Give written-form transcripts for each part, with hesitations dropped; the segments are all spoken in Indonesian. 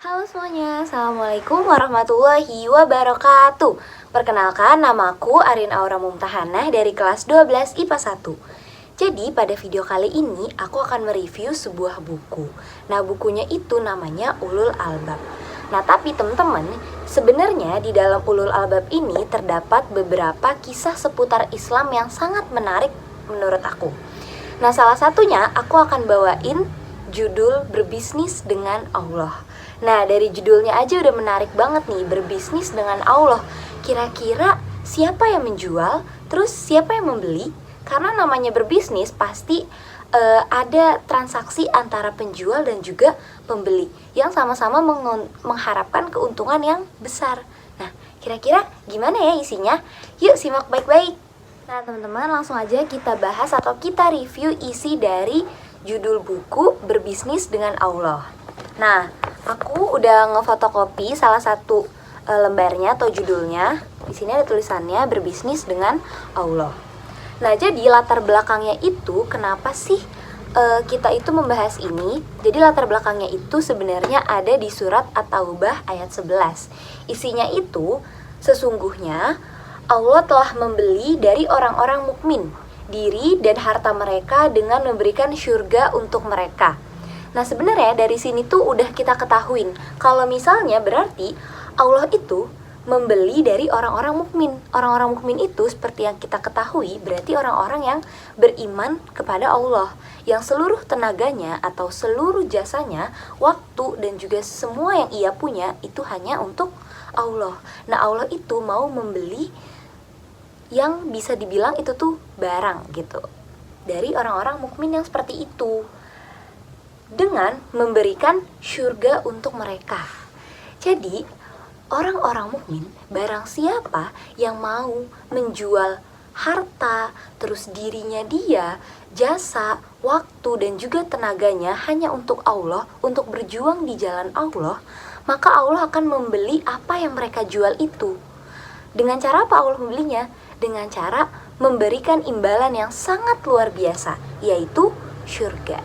Halo semuanya, Assalamualaikum warahmatullahi wabarakatuh. Perkenalkan, namaku Arin Aura Mumtahanah dari kelas 12 IPA 1. Jadi pada video kali ini aku akan mereview sebuah buku. Nah, bukunya itu namanya Ulul Albab. Nah, tapi teman-teman, sebenarnya di dalam Ulul Albab ini terdapat beberapa kisah seputar Islam yang sangat menarik menurut aku. Nah, salah satunya aku akan bawain judul Berbisnis dengan Allah. Nah, dari judulnya aja udah menarik banget nih, berbisnis dengan Allah. Kira-kira siapa yang menjual, terus siapa yang membeli? Karena namanya berbisnis pasti ada transaksi antara penjual dan juga pembeli yang sama-sama mengharapkan keuntungan yang besar. Nah, kira-kira gimana ya isinya? Yuk simak baik-baik. Nah, teman-teman, langsung aja kita bahas atau kita review isi dari judul buku Berbisnis dengan Allah. Nah, aku udah ngefotokopi salah satu lembarnya atau judulnya. Di sini ada tulisannya Berbisnis dengan Allah. Nah, jadi latar belakangnya itu kenapa sih kita itu membahas ini? Jadi latar belakangnya itu sebenarnya ada di surat At-Taubah ayat 11. Isinya itu sesungguhnya Allah telah membeli dari orang-orang mukmin diri dan harta mereka dengan memberikan syurga untuk mereka. Nah, sebenarnya dari sini tuh udah kita ketahuin kalau misalnya berarti Allah itu membeli dari orang-orang mukmin. Orang-orang mukmin itu seperti yang kita ketahui berarti orang-orang yang beriman kepada Allah, yang seluruh tenaganya atau seluruh jasanya, waktu dan juga semua yang ia punya itu hanya untuk Allah. Nah, Allah itu mau membeli yang bisa dibilang itu tuh barang gitu dari orang-orang mukmin yang seperti itu dengan memberikan syurga untuk mereka. Jadi orang-orang mukmin, barang siapa yang mau menjual harta, terus dirinya dia, jasa, waktu dan juga tenaganya hanya untuk Allah, untuk berjuang di jalan Allah, maka Allah akan membeli apa yang mereka jual itu. Dengan cara apa Allah membelinya? Dengan cara memberikan imbalan yang sangat luar biasa, yaitu syurga.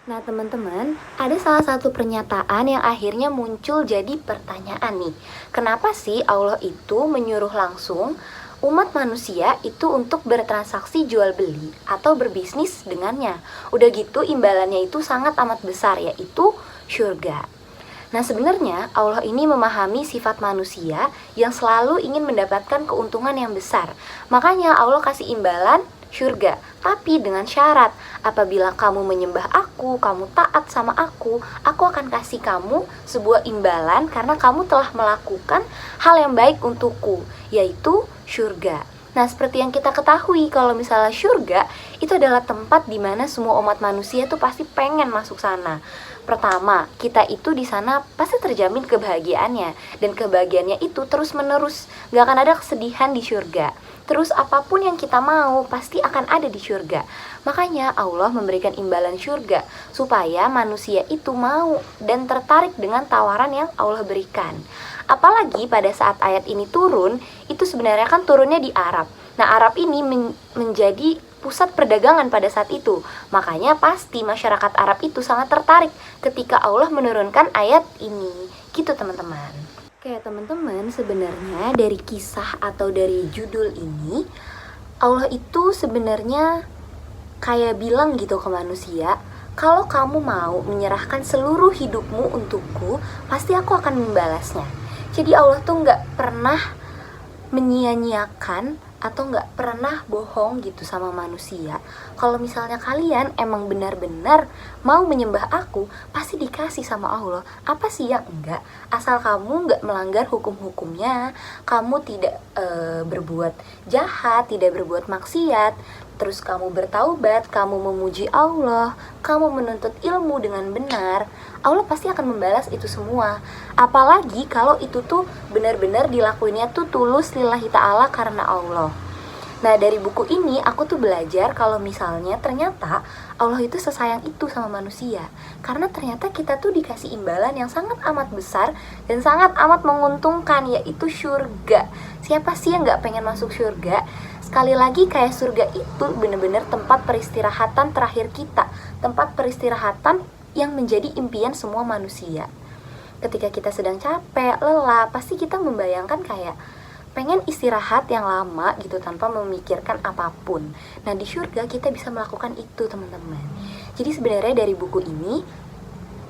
Nah, teman-teman, ada salah satu pernyataan yang akhirnya muncul jadi pertanyaan nih. Kenapa sih Allah itu menyuruh langsung umat manusia itu untuk bertransaksi jual beli atau berbisnis dengannya? Udah gitu imbalannya itu sangat amat besar, yaitu syurga. Nah, sebenarnya Allah ini memahami sifat manusia yang selalu ingin mendapatkan keuntungan yang besar. Makanya Allah kasih imbalan syurga, tapi dengan syarat, apabila kamu menyembah aku, kamu taat sama aku akan kasih kamu sebuah imbalan karena kamu telah melakukan hal yang baik untukku, yaitu syurga. Nah, seperti yang kita ketahui, kalau misalnya syurga itu adalah tempat di mana semua umat manusia tuh pasti pengen masuk sana. Pertama, kita itu di sana pasti terjamin kebahagiaannya, dan kebahagiaannya itu terus menerus, gak akan ada kesedihan di syurga. Terus apapun yang kita mau pasti akan ada di syurga. Makanya Allah memberikan imbalan syurga supaya manusia itu mau dan tertarik dengan tawaran yang Allah berikan. Apalagi pada saat ayat ini turun, itu sebenarnya kan turunnya di Arab. Nah, Arab ini menjadi pusat perdagangan pada saat itu. Makanya pasti masyarakat Arab itu sangat tertarik ketika Allah menurunkan ayat ini. Gitu, teman-teman. Oke, teman-teman, sebenarnya dari kisah atau dari judul ini, Allah itu sebenarnya kayak bilang gitu ke manusia, kalau kamu mau menyerahkan seluruh hidupmu untukku, pasti aku akan membalasnya. Jadi Allah tuh gak pernah menyia-nyiakan atau gak pernah bohong gitu sama manusia. Kalau misalnya kalian emang benar-benar mau menyembah aku, pasti dikasih sama Allah. Apa sih yang enggak? Asal kamu gak melanggar hukum-hukumnya, kamu tidak berbuat jahat, tidak berbuat maksiat, terus kamu bertaubat, kamu memuji Allah, kamu menuntut ilmu dengan benar, Allah pasti akan membalas itu semua. Apalagi kalau itu tuh benar-benar dilakuinnya tuh tulus lillahi ta'ala karena Allah. Nah, dari buku ini aku tuh belajar kalau misalnya ternyata Allah itu sesayang itu sama manusia. Karena ternyata kita tuh dikasih imbalan yang sangat amat besar dan sangat amat menguntungkan, yaitu syurga. Siapa sih yang gak pengen masuk syurga? Sekali lagi, kayak surga itu benar-benar tempat peristirahatan terakhir kita, tempat peristirahatan yang menjadi impian semua manusia. ketika kita sedang capek, lelah, pasti kita membayangkan kayak pengen istirahat yang lama gitu tanpa memikirkan apapun. Nah, di surga kita bisa melakukan itu, teman-teman. Jadi sebenarnya dari buku ini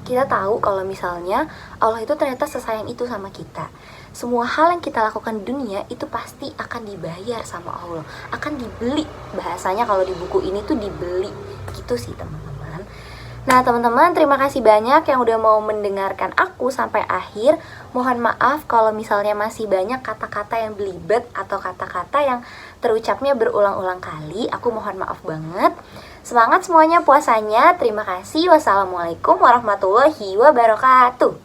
kita tahu kalau misalnya Allah itu ternyata sesayang itu sama kita. Semua hal yang kita lakukan di dunia itu pasti akan dibayar sama Allah, akan dibeli. Bahasanya kalau di buku ini tuh dibeli. Gitu sih, teman-teman. Nah, teman-teman, terima kasih banyak yang udah mau mendengarkan aku sampai akhir. Mohon maaf kalau misalnya masih banyak kata-kata yang belibet atau kata-kata yang terucapnya berulang-ulang kali. Aku mohon maaf banget. Semangat semuanya puasanya. Terima kasih. Wassalamualaikum warahmatullahi wabarakatuh.